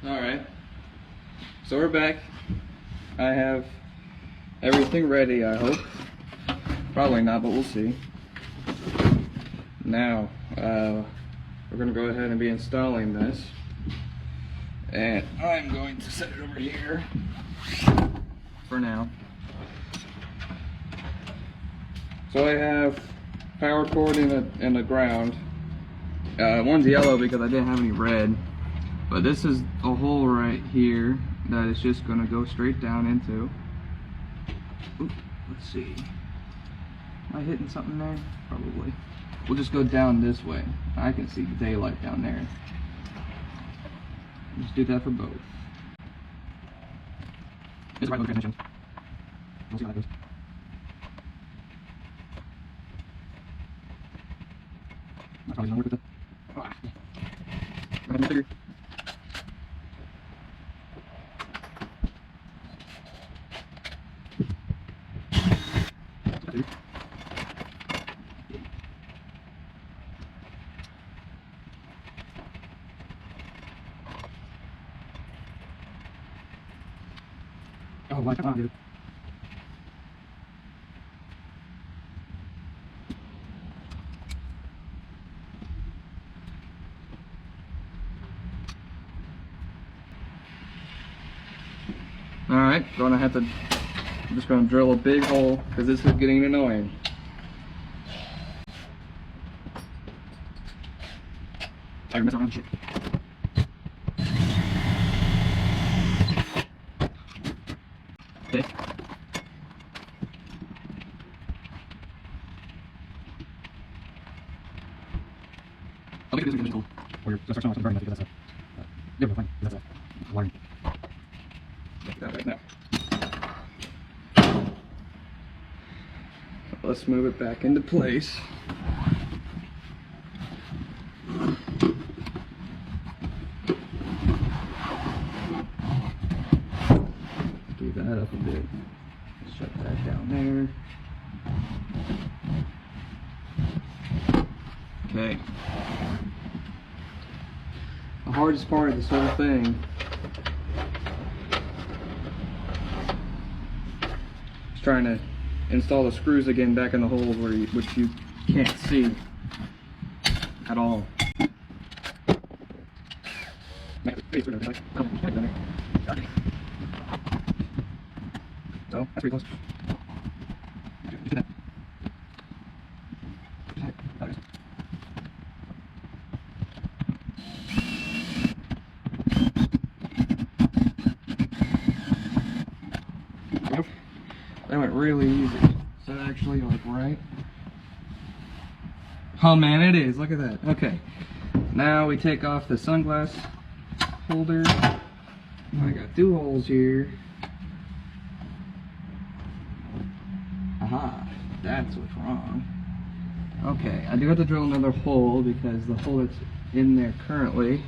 Alright, so we're back. I have everything ready, I hope. Probably not, but we'll see. Now, we're going to go ahead and be installing this. And I'm going to set it over here for now. So I have power cord in the ground. One's yellow because I didn't have any red. But this is a hole right here that is just going to go straight down into. Ooh, let's see. Am I hitting something there? Probably. We'll just go down this way. I can see the daylight down there. Just do that for both. It's a right load transmission. We'll see how that goes. That's probably gonna work with it. Go ahead and figure. Oh, why come on, dude? Alright, I'm just gonna drill a big hole because this is getting annoying. Tired of messing around with shit. Okay. I'll make it this cool. Or you're gonna start showing off something because that's a yeah, we're fine. That's a wiring. Like that right now. Let's move it back into place. Do that up a bit. Shut that down there. Okay. The hardest part of this whole thing is trying to install the screws again back in the holes which you can't see at all. So that's pretty close. That went really easy. Is that actually like right? Oh man, it is. Look at that. Okay. Now we take off the sunglass holder. I got two holes here. Aha, that's what's wrong. Okay, I do have to drill another hole because the hole that's in there currently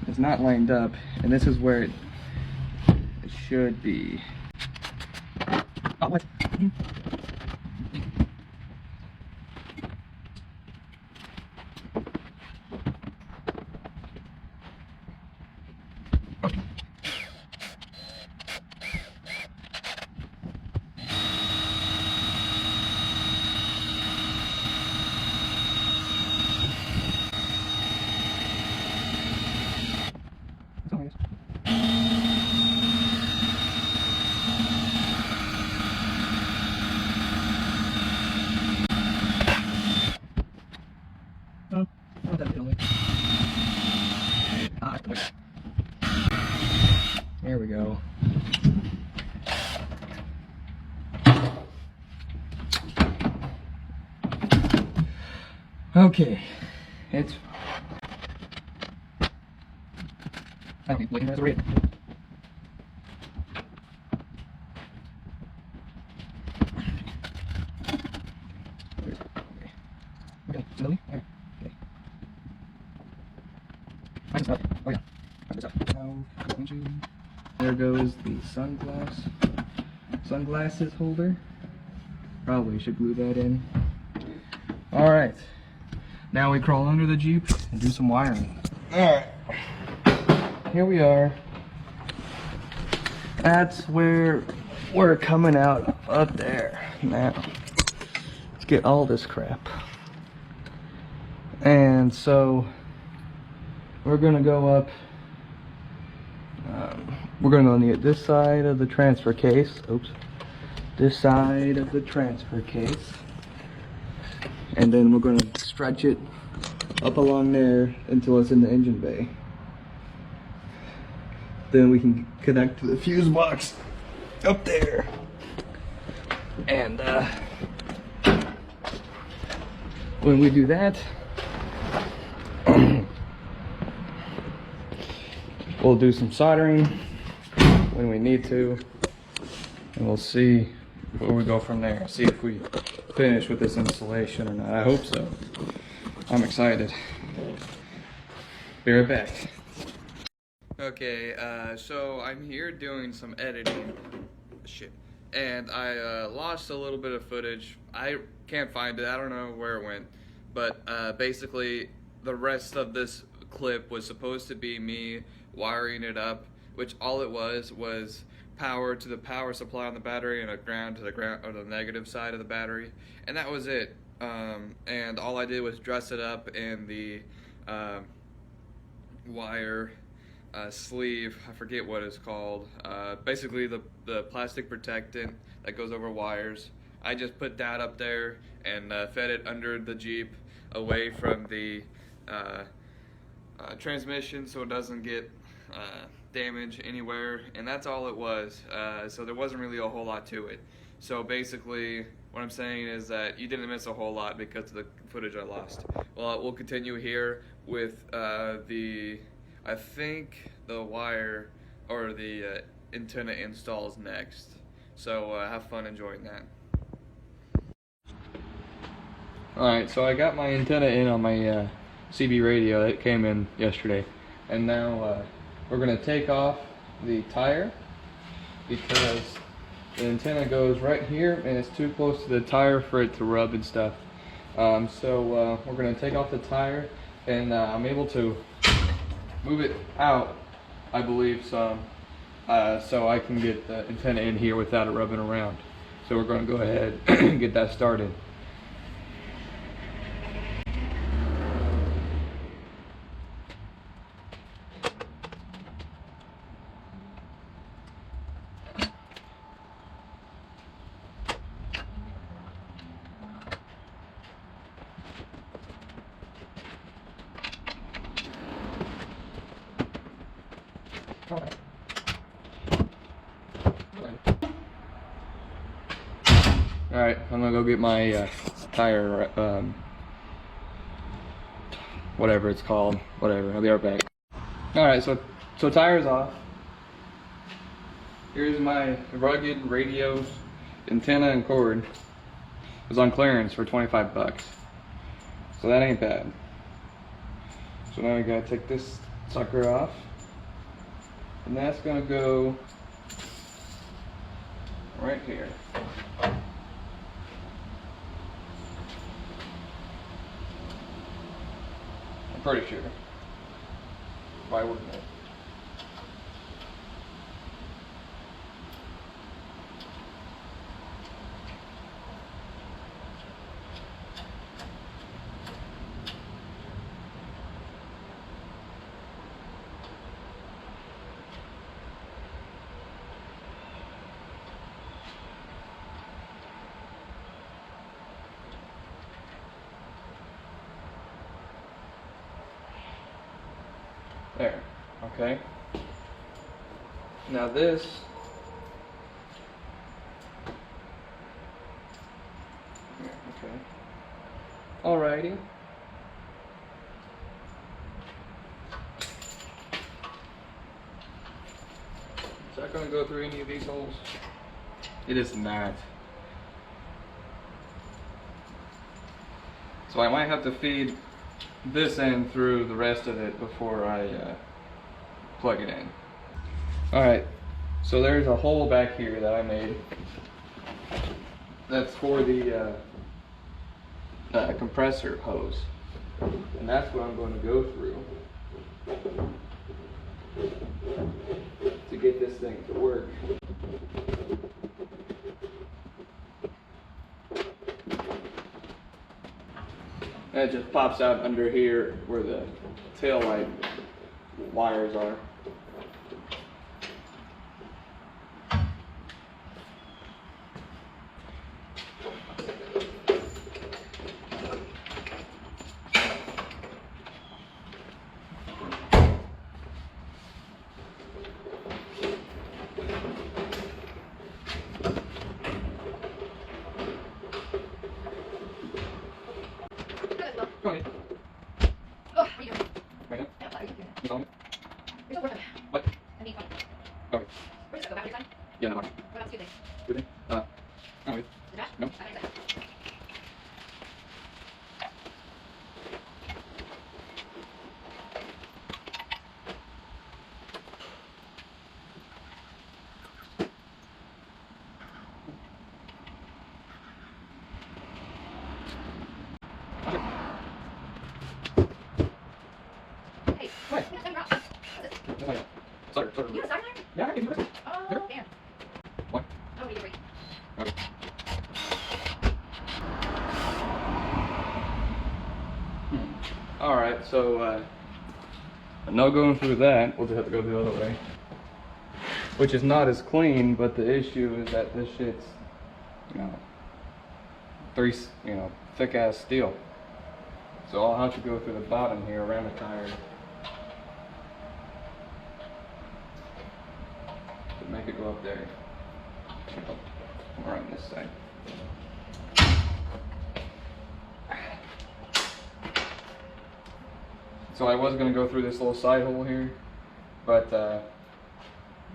is not lined up, and this is where it should be. Oh, what? There we go. Okay, it's. I don't even as a rate. Okay, slowly. There. Okay. Minus up. Oh yeah. Minus up. Now, there goes the sunglasses holder. Probably should glue that in. All right. Now we crawl under the Jeep and do some wiring. All right. here we are. That's where we're coming out up there. Now, let's get all this crap. And so, we're gonna go up. We're gonna need this side of the transfer case. Oops. This side of the transfer case. And then we're gonna stretch it up along there until it's in the engine bay. Then we can connect to the fuse box up there. And when we do that, we'll do some soldering when we need to, and we'll see where we go from there. See if we finish with this installation or not. I hope so. I'm excited. Be right back. Okay, so I'm here doing some editing. Shit. And I lost a little bit of footage. I can't find it. I don't know where it went. But basically, the rest of this clip was supposed to be me wiring it up, which all it was power to the power supply on the battery and a ground to the ground or the negative side of the battery, and that was it. And all I did was dress it up in the wire sleeve. I forget what it's called. Basically the plastic protectant that goes over wires. I just put that up there and fed it under the Jeep away from the transmission so it doesn't get damage anywhere, and that's all it was. So there wasn't really a whole lot to it. So basically what I'm saying is that you didn't miss a whole lot because of the footage I lost. Well, we'll continue here with I think the wire or the antenna installs next. So have fun enjoying that. Alright, so I got my antenna in on my CB radio that came in yesterday, and now we're going to take off the tire because the antenna goes right here and it's too close to the tire for it to rub and stuff. So we're going to take off the tire, and I'm able to move it out, I believe, some, so I can get the antenna in here without it rubbing around. So we're going to go ahead and get that started. Alright, I'm gonna go get my tire, whatever it's called, whatever, I'll be right back. Alright, so tire's off. Here's my rugged radio, antenna and cord. It was on clearance for 25 bucks. So that ain't bad. So now we gotta take this sucker off. And that's gonna go right here. I'm pretty sure. Why wouldn't it? There, okay. Now this okay. Alrighty. Is that gonna go through any of these holes? It is not. So I might have to feed this end through the rest of it before I plug it in. Alright, so there's a hole back here that I made. That's for the compressor hose. And that's what I'm going to go through. to get this thing to work. And it just pops out under here where the tail light wires are. Go ahead. Oh, what are you doing? Right now? Yeah, what are you doing? You on it? You're so worth it. What? I mean, fine. Okay. Where does it go? Back to your side? Yeah, no. What about the two things? Good thing? No. The dash? No. Back to your side. Hey, What? you got to What's it? That's my sorry. You got a starting iron? Yeah, I can do it. Oh, damn. What? Oh, what are you doing? Okay. Alright, so no going through that, we'll just have to go the other way. Which is not as clean, but the issue is that this shit's, thick ass steel. So I'll have to go through the bottom here around the tire to make it go up there. Or on this side. So I was going to go through this little side hole here, but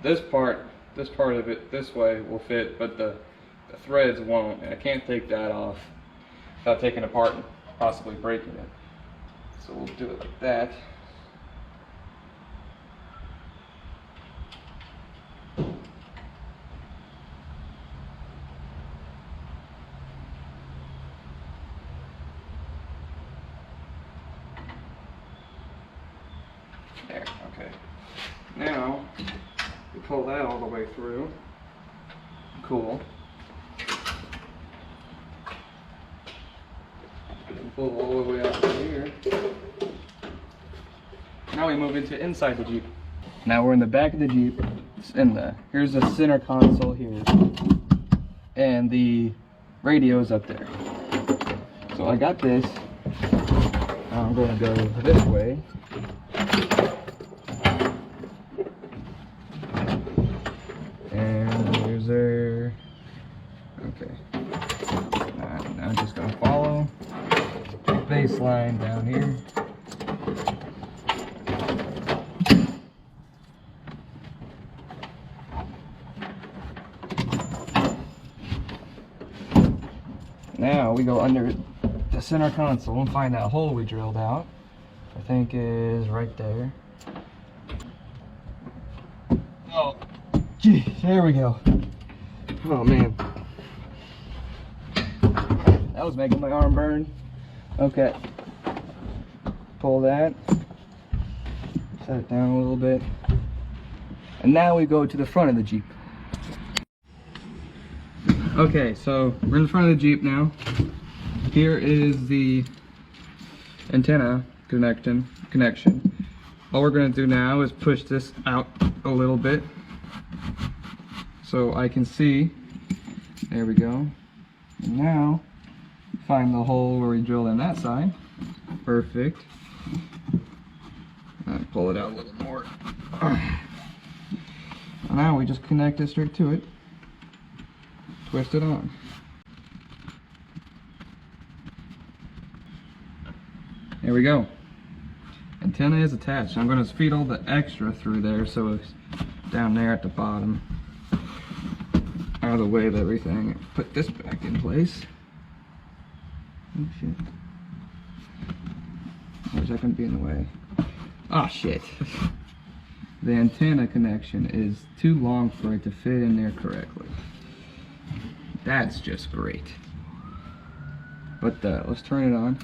this part of it this way will fit, but the threads won't, and I can't take that off without taking it apart and possibly breaking it. So we'll do it like that. There, okay. Now, we pull that all the way through. Cool. And pull all the way out to here. Now we move into inside the Jeep. Now we're in the back of the Jeep. Here's the center console here. And the radio's up there. So I got this. Now I'm going to go this way. And there's there. Okay. Now I'm just gonna follow the baseline down here. Now we go under the center console and find that hole we drilled out. I think is right there. Oh. Gee, there we go. Oh man. That was making my arm burn. Okay. Pull that. Set it down a little bit. And now we go to the front of the Jeep. Okay, so we're in the front of the Jeep now. Here is the antenna connection. All we're going to do now is push this out a little bit so I can see. There we go. And now find the hole where we drilled in that side. Perfect. And pull it out a little more. Now we just connect it straight to it. Twist it on. There we go. Antenna is attached. I'm going to feed all the extra through there so it's down there at the bottom. Out of the way of everything. Put this back in place. Oh shit. Or is that going to be in the way? Oh shit. The antenna connection is too long for it to fit in there correctly. That's just great. But let's turn it on.